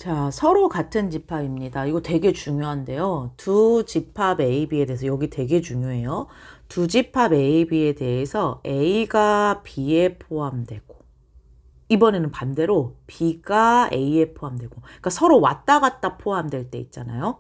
자, 서로 같은 집합입니다. 이거 되게 중요한데요. 두 집합 A, B에 대해서 여기 되게 중요해요. 두 집합 A, B에 대해서 A가 B에 포함되고 이번에는 반대로 B가 A에 포함되고 그러니까 서로 왔다 갔다 포함될 때 있잖아요.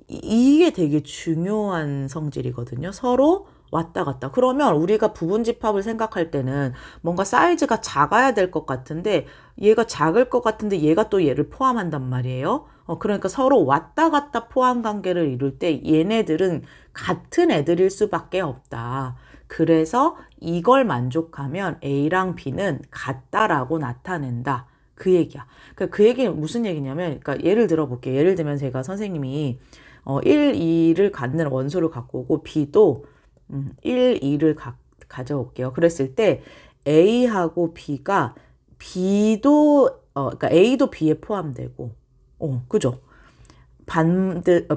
이게 되게 중요한 성질이거든요. 서로 왔다 갔다. 그러면 우리가 부분집합을 생각할 때는 뭔가 사이즈가 작아야 될 것 같은데 얘가 작을 것 같은데 얘가 또 얘를 포함한단 말이에요. 그러니까 서로 왔다 갔다 포함 관계를 이룰 때 얘네들은 같은 애들일 수밖에 없다. 그래서 이걸 만족하면 A랑 B는 같다라고 나타낸다. 그 얘기야. 그 얘기는 무슨 얘기냐면, 그러니까 예를 들어볼게요. 예를 들면 제가 선생님이 1, 2를 갖는 원소를 갖고 오고 B도 1, 2를 가져올게요. 그랬을 때 A하고 B가 그러니까 A도 B에 포함되고, 그죠?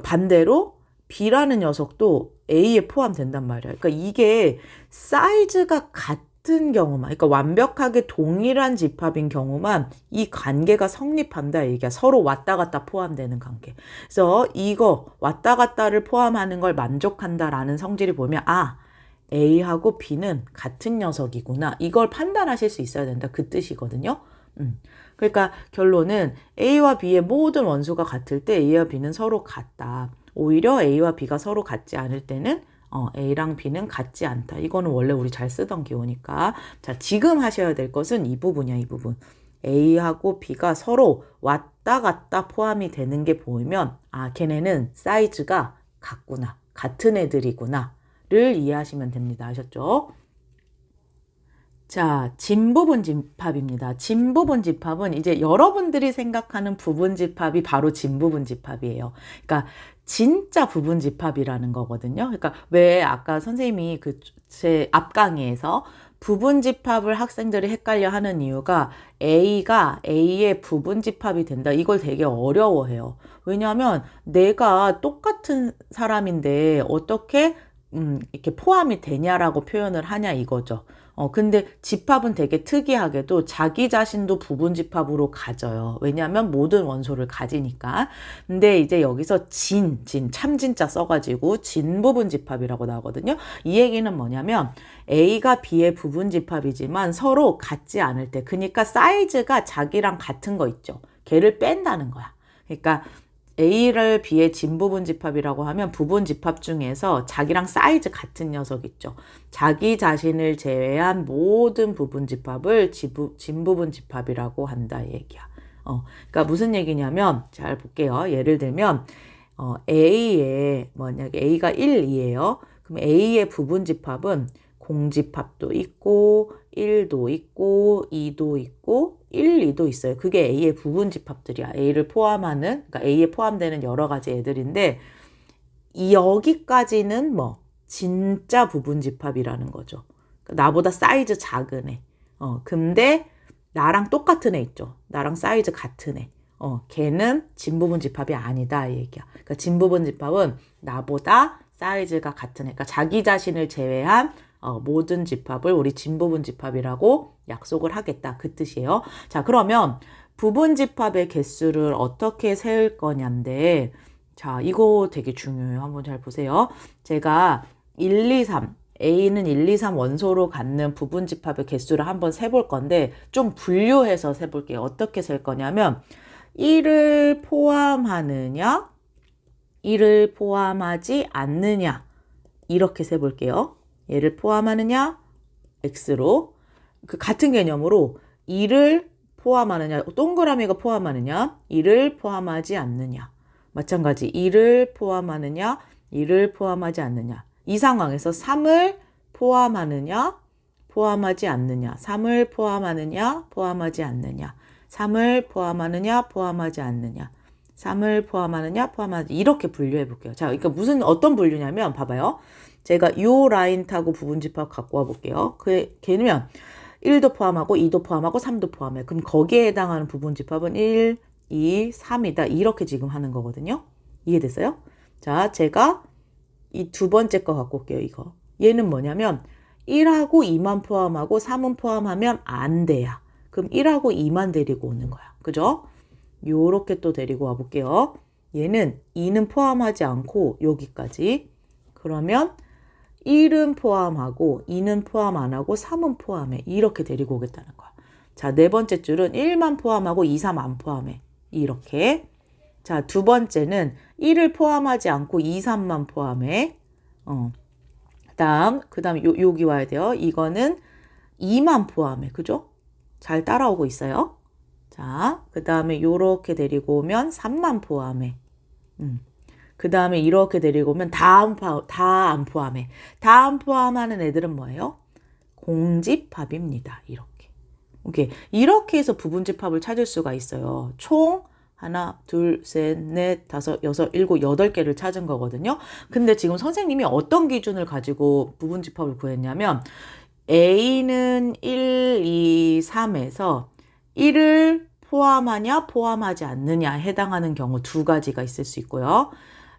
반대로 B라는 녀석도 A에 포함된단 말이야. 그러니까 이게 사이즈가 같은 경우만, 그러니까 완벽하게 동일한 집합인 경우만 이 관계가 성립한다 얘기야. 서로 왔다 갔다 포함되는 관계. 그래서 이거 왔다 갔다를 포함하는 걸 만족한다라는 성질이 보면 A하고 B는 같은 녀석이구나. 이걸 판단하실 수 있어야 된다. 그 뜻이거든요. 그러니까 결론은 A와 B의 모든 원소가 같을 때 A와 B는 서로 같다. 오히려 A와 B가 서로 같지 않을 때는 A랑 B는 같지 않다. 이거는 원래 우리 잘 쓰던 기호니까. 자, 지금 하셔야 될 것은 이 부분이야, 이 부분. A하고 B가 서로 왔다 갔다 포함이 되는 게 보이면 걔네는 사이즈가 같구나. 같은 애들이구나. 를 이해하시면 됩니다. 아셨죠? 자, 진부분 집합입니다. 진부분 집합은 이제 여러분들이 생각하는 부분 집합이 바로 진부분 집합이에요. 그러니까 진짜 부분 집합이라는 거거든요. 그러니까 왜 아까 선생님이 제 앞 강의에서 부분 집합을 학생들이 헷갈려 하는 이유가 A가 A의 부분 집합이 된다. 이걸 되게 어려워해요. 왜냐하면 내가 똑같은 사람인데 어떻게 이렇게 포함이 되냐라고 표현을 하냐 이거죠. 근데 집합은 되게 특이하게도 자기 자신도 부분 집합으로 가져요. 왜냐하면 모든 원소를 가지니까. 근데 이제 여기서 참진자 써가지고 진부분 집합이라고 나오거든요. 이 얘기는 뭐냐면 A가 B의 부분 집합이지만 서로 같지 않을 때, 그러니까 사이즈가 자기랑 같은 거 있죠. 걔를 뺀다는 거야. 그러니까 A를 B의 진부분 집합이라고 하면 부분 집합 중에서 자기랑 사이즈 같은 녀석 있죠. 자기 자신을 제외한 모든 부분 집합을 진부분 집합이라고 한다 얘기야. 그러니까 무슨 얘기냐면 잘 볼게요. 예를 들면 A의 뭐냐게 A가 1, 2예요. 그럼 A의 부분 집합은 공집합도 있고 1도 있고 2도 있고 1, 2도 있어요. 그게 A의 부분 집합들이야. A를 포함하는, 그러니까 A에 포함되는 여러 가지 애들인데 여기까지는 진짜 부분 집합이라는 거죠. 그러니까 나보다 사이즈 작은 애. 근데 나랑 똑같은 애 있죠. 나랑 사이즈 같은 애. 걔는 진부분 집합이 아니다 이 얘기야. 그러니까 진부분 집합은 나보다 사이즈가 같은 애. 그러니까 자기 자신을 제외한 모든 집합을 우리 진부분 집합이라고 약속을 하겠다. 그 뜻이에요. 자, 그러면 부분 집합의 개수를 어떻게 세울 거냐인데, 자, 이거 되게 중요해요. 한번 잘 보세요. 제가 1, 2, 3, A는 1, 2, 3 원소로 갖는 부분 집합의 개수를 한번 세볼 건데, 좀 분류해서 세볼게요. 어떻게 셀 거냐면, 1을 포함하느냐, 1을 포함하지 않느냐, 이렇게 세볼게요. 얘를 포함하느냐, X로. 그 같은 개념으로 2를 포함하느냐, 동그라미가 포함하느냐, 2를 포함하지 않느냐. 마찬가지 2를 포함하느냐, 2를 포함하지 않느냐. 이 상황에서 3을 포함하느냐, 포함하지 않느냐. 3을 포함하느냐, 포함하지 않느냐. 3을 포함하느냐, 포함하지 않느냐. 3을 포함하느냐, 포함하지 이렇게 분류해 볼게요. 자, 그러니까 어떤 분류냐면 봐봐요. 제가 요 라인 타고 부분 집합 갖고 와 볼게요. 걔는 1도 포함하고 2도 포함하고 3도 포함해. 그럼 거기에 해당하는 부분 집합은 1, 2, 3이다. 이렇게 지금 하는 거거든요. 이해됐어요? 자, 제가 이 두 번째 거 갖고 올게요. 이거. 얘는 뭐냐면 1하고 2만 포함하고 3은 포함하면 안 돼야. 그럼 1하고 2만 데리고 오는 거야. 그죠? 요렇게 또 데리고 와 볼게요. 얘는 2는 포함하지 않고 여기까지. 그러면 1은 포함하고 2는 포함 안 하고 3은 포함해. 이렇게 데리고 오겠다는 거야. 자, 네 번째 줄은 1만 포함하고 2, 3 안 포함해. 이렇게. 자, 두 번째는 1을 포함하지 않고 2, 3만 포함해. 그다음 여기 와야 돼요. 이거는 2만 포함해. 그죠? 잘 따라오고 있어요. 자, 그다음에 요렇게 데리고 오면 3만 포함해. 그 다음에 이렇게 데리고 오면 다 안 포함해. 다 안 포함하는 애들은 뭐예요? 공집합입니다. 이렇게. 오케이. 이렇게 해서 부분집합을 찾을 수가 있어요. 총 하나, 둘, 셋, 넷, 다섯, 여섯, 일곱, 여덟 개를 찾은 거거든요. 근데 지금 선생님이 어떤 기준을 가지고 부분집합을 구했냐면 A는 1, 2, 3에서 1을 포함하냐 포함하지 않느냐 해당하는 경우 두 가지가 있을 수 있고요.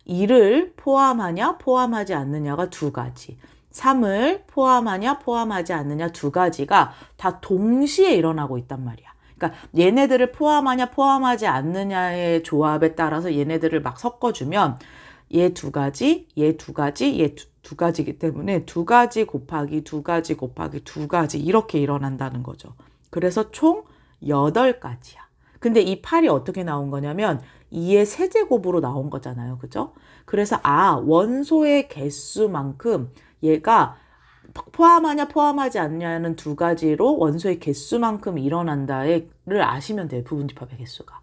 2를 포함하냐 포함하지 않느냐가 두 가지. 3을 포함하냐 포함하지 않느냐 두 가지가 다 동시에 일어나고 있단 말이야. 그러니까 얘네들을 포함하냐 포함하지 않느냐의 조합에 따라서 얘네들을 막 섞어주면 얘 두 가지, 얘 두 가지, 얘 두 가지이기 때문에 두 가지 곱하기 두 가지 곱하기 두 가지 이렇게 일어난다는 거죠. 그래서 총 8가지야. 근데 이 8이 어떻게 나온 거냐면 2의 세제곱으로 나온 거잖아요. 그죠? 그래서 원소의 개수만큼 얘가 포함하냐 포함하지 않냐는 두 가지로 원소의 개수만큼 일어난다를 아시면 돼요. 부분집합의 개수가.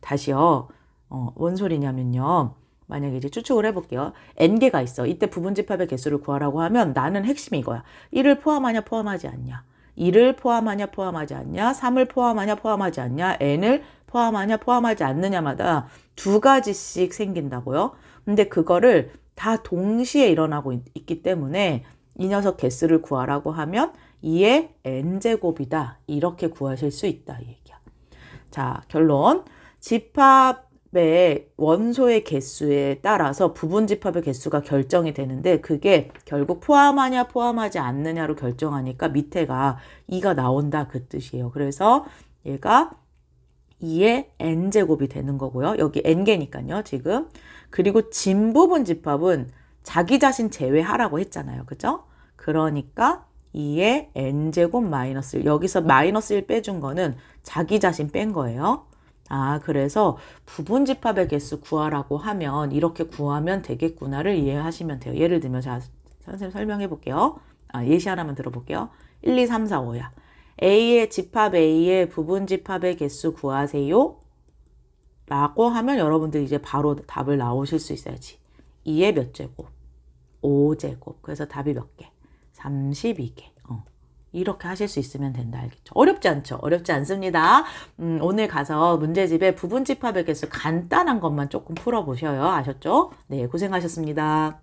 다시요. 뭔 소리냐면요. 만약에 이제 추측을 해볼게요. n개가 있어. 이때 부분집합의 개수를 구하라고 하면 나는 핵심이 이거야. 1을 포함하냐 포함하지 않냐. 2를 포함하냐 포함하지 않냐. 3을 포함하냐 포함하지 않냐. n을 포함하냐 포함하지 않느냐마다 두 가지씩 생긴다고요. 근데 그거를 다 동시에 일어나고 있기 때문에 이 녀석 개수를 구하라고 하면 2의 n제곱이다. 이렇게 구하실 수 있다. 이 얘기야. 자, 결론. 집합의 원소의 개수에 따라서 부분집합의 개수가 결정이 되는데 그게 결국 포함하냐 포함하지 않느냐로 결정하니까 밑에가 2가 나온다 그 뜻이에요. 그래서 얘가 2의 n제곱이 되는 거고요. 여기 n개니까요. 지금. 그리고 진부분집합은 자기 자신 제외하라고 했잖아요. 그죠? 그러니까 2의 n제곱 마이너스 1. 여기서 마이너스 1 빼준 거는 자기 자신 뺀 거예요. 그래서 부분집합의 개수 구하라고 하면 이렇게 구하면 되겠구나를 이해하시면 돼요. 예를 들면 자, 선생님 설명해 볼게요. 예시 하나만 들어볼게요. 1, 2, 3, 4, 5야. A의 집합 A의 부분집합의 개수 구하세요. 라고 하면 여러분들 이제 바로 답을 나오실 수 있어야지. 2의 몇 제곱? 5제곱. 그래서 답이 몇 개? 32개. 이렇게 하실 수 있으면 된다. 알겠죠? 어렵지 않죠? 어렵지 않습니다. 오늘 가서 문제집에 부분집합의 개수 간단한 것만 조금 풀어보셔요. 아셨죠? 네, 고생하셨습니다.